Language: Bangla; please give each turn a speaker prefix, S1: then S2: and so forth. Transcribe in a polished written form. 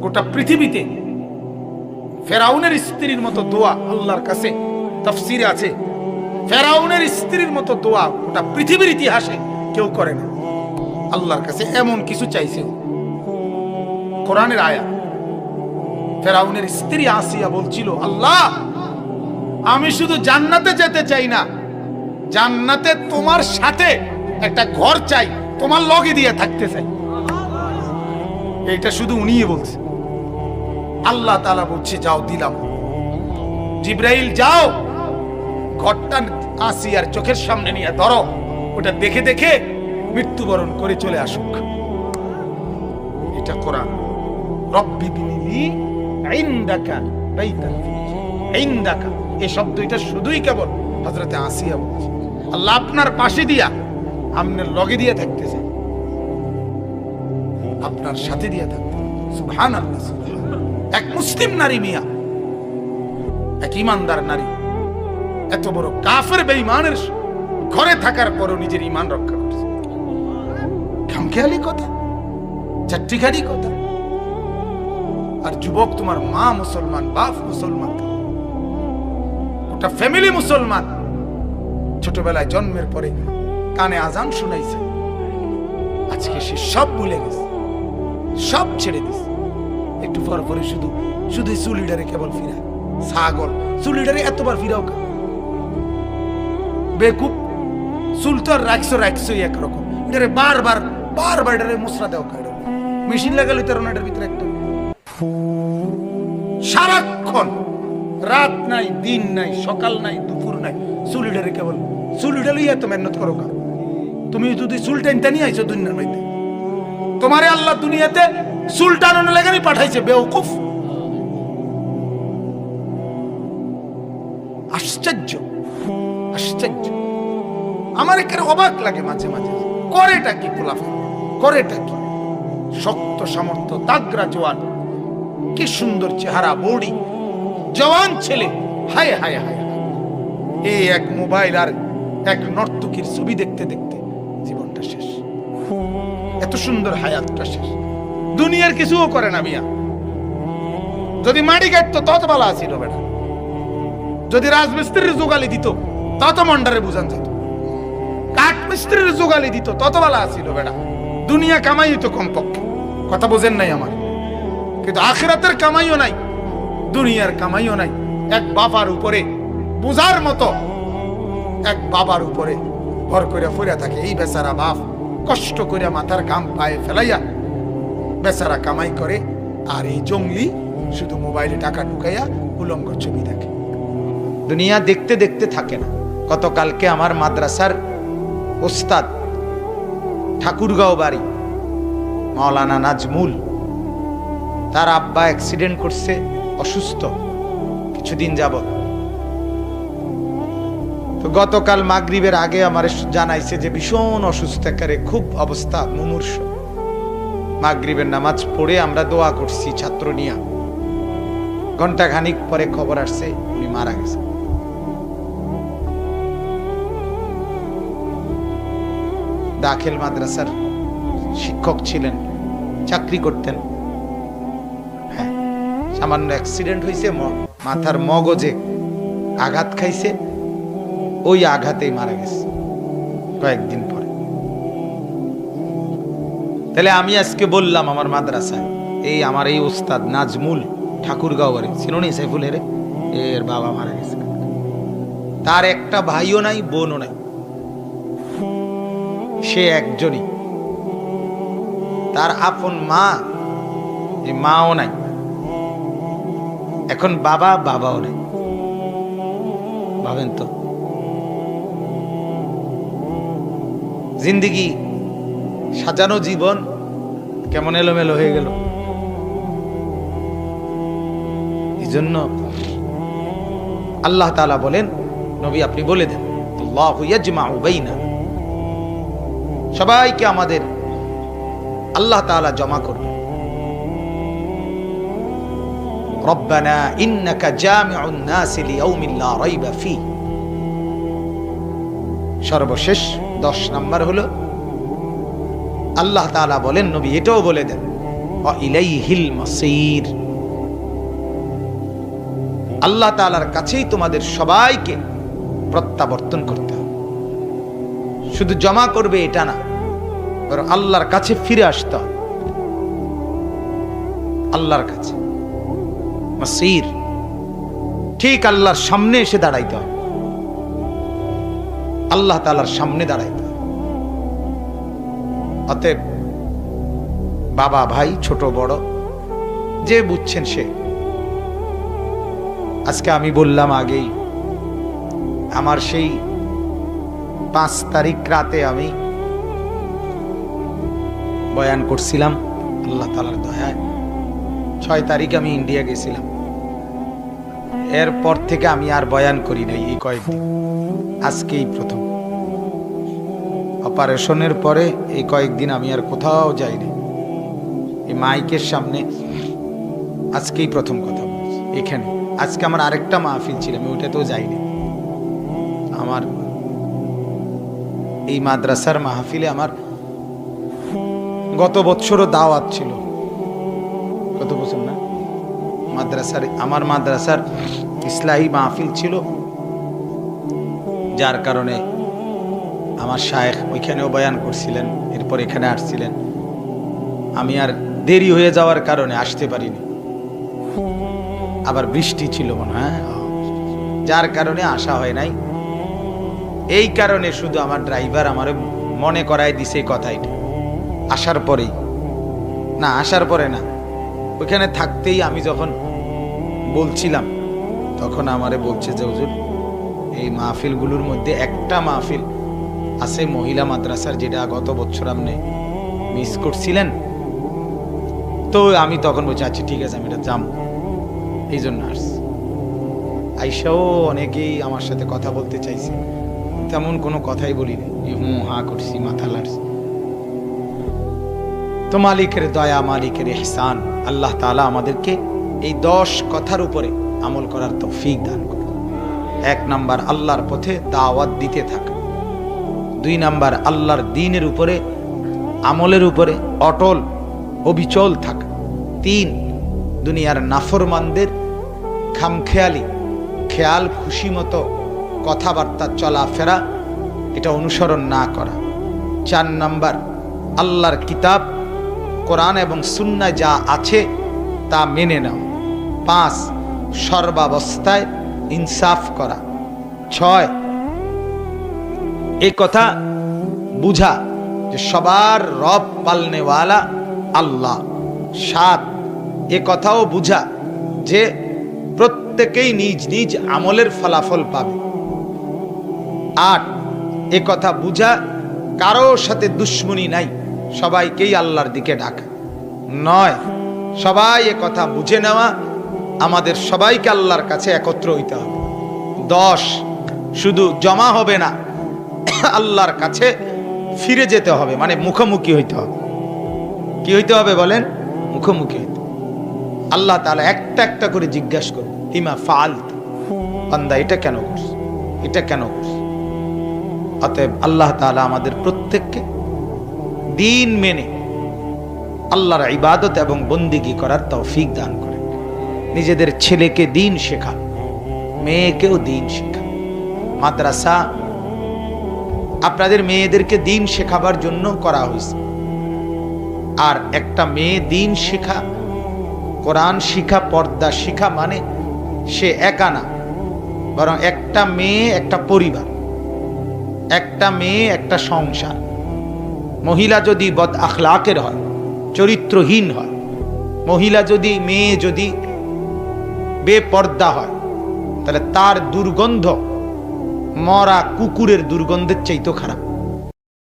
S1: গোটা পৃথিবীতে ফেরাউনের স্ত্রীর মতো দোয়া আল্লাহর কাছে তাফসীরে আছে, ফেরাউনের স্ত্রীর মতো দোয়া গোটা পৃথিবীর ইতিহাসে কেউ করে না। আল্লাহর কাছে এমন কিছু চাইছে, কোরআনের আয়াত। ফেরাউনের স্ত্রী আসিয়া বলছিল, আল্লাহ আমি শুধু জান্নাতে যেতে চাই না, জান্নাতে তোমার সাথে একটা ঘর চাই, তোমার লগে দিয়ে থাকতে চাই। এইটা শুধু উনিই বলছে। আল্লাহ তাআলা বলছে যাও দিলাম, জিব্রাইল যাও ঘরটা আসিয়ার চোখের সামনে নিয়ে ধরো, ওটা দেখে দেখে মৃত্যুবরণ করে চলে আসুক। এটা কোরআন। রব্বি বিনিলি ইনদাকা বাইতান ইনদাকা, এই শব্দ এটা শুধুই কেবল হযরতে আসিয়া বলছে, আল্লাহ আপনার পাশে দিয়া, আপনার লগে দিয়ে থাকতেছে, আপনার সাথে দিয়ে থাকতে। সুবহানাল্লাহ। এক মুসলিম নারী মিয়া, এক ইমানদার নারী, এত বড় কাফের বেঈমানের ঘরে থাকার পরও নিজের ঈমান রক্ষা করছে। খামখেয়ালি কথা, চাট্টিখানি কথা। আর যুবক, তোমার মা মুসলমান, বাপ মুসলমান, ওটা ফ্যামিলি মুসলমান। ছোটবেলায় জন্মের পরে কানে আজান শুনাইছে, আজকে সে সব ভুলে গেছে, সব ছেড়ে দিছে। একটু পর পরে শুধু শুধু চুলিডারে কেবল ফিরায়। ছাগল চুলিডারে এতবার ফিরাও কা বেকুব, চুল তো রাখছোই একরকম, এটারে বারবার বারবার এটারে মুসরা দেও কা, মেশিন লাগালে তার ওনাটার ভিতরে একটা সারাক্ষণ, রাত নাই দিন নাই সকাল নাই দুপুর নাই, চুলিডারে কেবল চুলিডালেই এত মেহনত করো কা। তুমি যদি চুল টেনটা নিয়ে আইছো দুনিয়ার মধ্যে, তোমারে আল্লাহ দুনিয়াতে চুল টানানো লেগানি পাঠাইছে, বেওকুফ। আশ্চর্য আশ্চর্য। আমার এখানে অবাক লাগে মাঝে মাঝে, করেটা কি খোলাফা, করেটা কি? শক্ত সামর্থ্য, তাগড়া জওয়ান, কি সুন্দর চেহারা, বডি, জওয়ান ছেলে, হায় হায় হায়। এই এক মোবাইল আর এক নর্তকীর ছবি দেখতে দেখতে জীবনটা শেষ। এত সুন্দর হায়াতটা শেষ। দুনিয়ার কিছুও করে না মিয়া। যদি মাটি কাটতো তত ভালো আছিল বেটা, যদি রাজমিস্ত্রির জোগালি দিত তত মন্ডারে বুঝান যেত, কাঠ মিস্ত্রির জোগালি দিত তত ভালো আছিল বেটা। দুনিয়া কামাই তো কমপক্ষে, কথা বোঝেন নাই আমার। কিন্তু আখিরাতের কামাইও নাই, দুনিয়ার কামাইও নাই। এক বাবার উপরে বোঝার মতো, এক বাবার উপরে ভর করে ফিরে থাকে। এই বেচারা বাপ কষ্ট করে মাথার ঘাম পায়ে ফেলাইয়া বেচারা কামাই করে, আর এই জঙ্গলি শুধু মোবাইলে টাকা ঢুকাইয়া উলঙ্গ ছবি দেখে। দুনিয়া দেখতে দেখতে থাকে না। গতকালকে আমার মাদ্রাসার ওস্তাদ, ঠাকুরগাঁও বাড়ি, মাওলানা নাজমুল, তার আব্বা অ্যাক্সিডেন্ট করছে, অসুস্থ কিছুদিন যাবত। তো গতকাল মাগরিবের আগে আমার জানাইছে যে ভীষণ অসুস্থ, একেবারে খুব অবস্থা মুমূর্ষ। মাগরিবের নামাজ পড়ে আমরা দোয়া করছি ছাত্র নিয়া, ঘন্টা খানিক পরে খবর আসছে উনি মারা গেছে। দাখিল মাদ্রাসার শিক্ষক ছিলেন, চাকরি করতেন। হ্যাঁ, সামান্য অ্যাক্সিডেন্ট হয়েছে, মাথার মগজে আঘাত খাইছে, ওই আঘাতেই মারা গেছে কয়েকদিন পরে। তাহলে আমি আজকে বললাম আমার মাদ্রাসায়, এই আমার এই ওস্তাদ নাজমুল, ঠাকুরগাঁও বাড়ি, চিনোনি সাইফুলের, এর বাবা মারা গেছে। তার একটা ভাইও নাই, বোনও নাই, সে একজনই। তার আপন মা, যে মাও নাই, এখন বাবাও নাই। ভাবেন তো, জিন্দেগি সাজানো জীবন কেমন এলোমেলো হয়ে গেল। এই জন্য আল্লাহ তাআলা বলেন, নবী আপনি বলে দেন, আল্লাহু ইয়াজমাউ বাইনা, সবাইকে আমাদের আল্লাহ তাআলা জমা করবে। রব্বানা ইন্নাকা জামিউন নাস লিয়াউমিন লা রাইবা ফি। সর্বশেষ 10 নাম্বার হলো, আল্লাহ তাআলা বলেন, নবী এটাও বলে দেন, ওয়া ইলাইহিল মাসীর। আল্লাহ তাআলার কাছেই তোমাদের সবাইকে প্রত্যাবর্তন করতে হবে। শুধু জমা করবে এটা না, বরং আল্লাহর কাছে ফিরে আসতে হবে। আল্লাহর কাছে মাসীর, ঠিক আল্লাহর সামনে এসে দাঁড়াইতে হবে, আল্লাহ তাআলার সামনে দাঁড়াইতে হবে। অতএব বাবা ভাই ছোট বড় যে বুঝছেন সে, আজকে আমি বললাম আগেই, আমার সেই 5 তারিখ রাতে আমি বয়ান করছিলাম আল্লাহ তাআলার দয়ায়। 6 তারিখ আমি ইন্ডিয়া গেছিলাম। এরপর থেকে আমি আর বয়ান করি নাই এই কয়েকদিন, আজকেই প্রথম। অপারেশনের পরে এই কয়েকদিন আমি আর কোথাও যাইনি, এই মাইকের সামনে আজকেই প্রথম কথা বলছি এখানে। আজকে আমার আরেকটা মাহফিল ছিল, আমি ওইটাতেও যাইনি। আমার এই মাদ্রাসার মাহফিলে আমার গত বছরও দাওয়াত ছিল, গত বছর না, আমার মাদ্রাসার ইসলাহি মাহফিল ছিল, যার কারণে আমার শায়েখ ওইখানেও বয়ান করছিলেন, এরপর এখানে আসছিলেন। আমি আর দেরি হয়ে যাওয়ার কারণে আসতে পারিনি। আবার বৃষ্টি ছিল মনে হয়, যার কারণে আসা হয় নাই। এই কারণে শুধু আমার ড্রাইভার আমার মনে করায় দিছে এই কথাটা আসার পরেই, না আসার পরে না, ওইখানে থাকতেই আমি যখন বলছিলাম তখন আমারে বলছে যে হুজুর, এই মাহফিলগুলোর মধ্যে একটা মাহফিল আছে মহিলা মাদ্রাসার, যেটা গত বছর আপনি মিস করছিলেন। তো আমি তখন বলছি আচ্ছা ঠিক আছে, আমি এটা যাম, এই জন্য আসছি। আইসাও অনেকেই আমার সাথে কথা বলতে চাইছে, তেমন কোনো কথাই বলিনি, হা করছি, মাথা লাড়ছি। তো মালিকের দয়া, মালিকের ইহসান, আল্লাহ তাআলা আমাদেরকে এই 10 কথার উপরে আমল করার তৌফিক দান করুন। 1 নাম্বার আল্লাহর পথে দাওয়াত দিতে থাকা। 2 নাম্বার আল্লাহর দ্বীনের উপরে, আমলের উপরে অটল অবিচল থাকা। 3 দুনিয়ার নাফরমানদের খামখেয়ালি, খেয়াল খুশি মতো কথাবার্তা চলাফেরা, এটা অনুসরণ না করা। 4 নাম্বার আল্লাহর কিতাব কোরআন এবং সুন্নাহ যা আছে তা মেনে নেওয়া। 5 সর্বাবস্থায় ইনসাফ করা। 6 এই কথা বুঝা যে সবার রব পালনেওয়ালা আল্লাহ। 7 এ কথাও বুঝা যে প্রত্যেকেই নিজ নিজ আমলের ফলাফল পাবে। 8 এ কথা বুঝা কারো সাথে দুশ্মনী নাই, সবাইকেই আল্লাহর দিকে ডাকা। 9 সবাই এ কথা বুঝে নেওয়া, আমাদের সবাইকে আল্লাহর কাছে একত্র হইতে হবে। 10 শুধু জমা হবে না, আল্লাহর কাছে ফিরে যেতে হবে, মানে মুখোমুখি হইতে হবে। কি হইতে হবে বলেন? মুখোমুখি হইতে। আল্লাহ তাআলা একটা একটা করে জিজ্ঞাসা করবে, লিমা ফাআলত, বান্দা এটা কেন করছ, এটা কেন করছ। অতএব আল্লাহ তাআলা আমাদের প্রত্যেককে দিন মেনে আল্লাহর ইবাদত এবং বন্দিগি করার তৌফিক দান করে। নিজেদের ছেলেকে দিন শেখা, মেয়েকেও দিন শেখা। মাদ্রাসা আপনাদের মেয়েদেরকে দিন শেখাবার জন্য করা হয়েছে। আর একটা মেয়ে দিন শিখা, কোরআন শিখা, পর্দা শিখা মানে সে একা না, বরং একটা মেয়ে একটা পরিবার, একটা মেয়ে একটা সংসার। মহিলা যদি বদ আখলাকের হয়, চরিত্রহীন হয়, মহিলা যদি, মেয়ে যদি বেপর্দা হয়, তাহলে তার দুর্গন্ধ মরা কুকুরের দুর্গন্ধের চাইতেও খারাপ।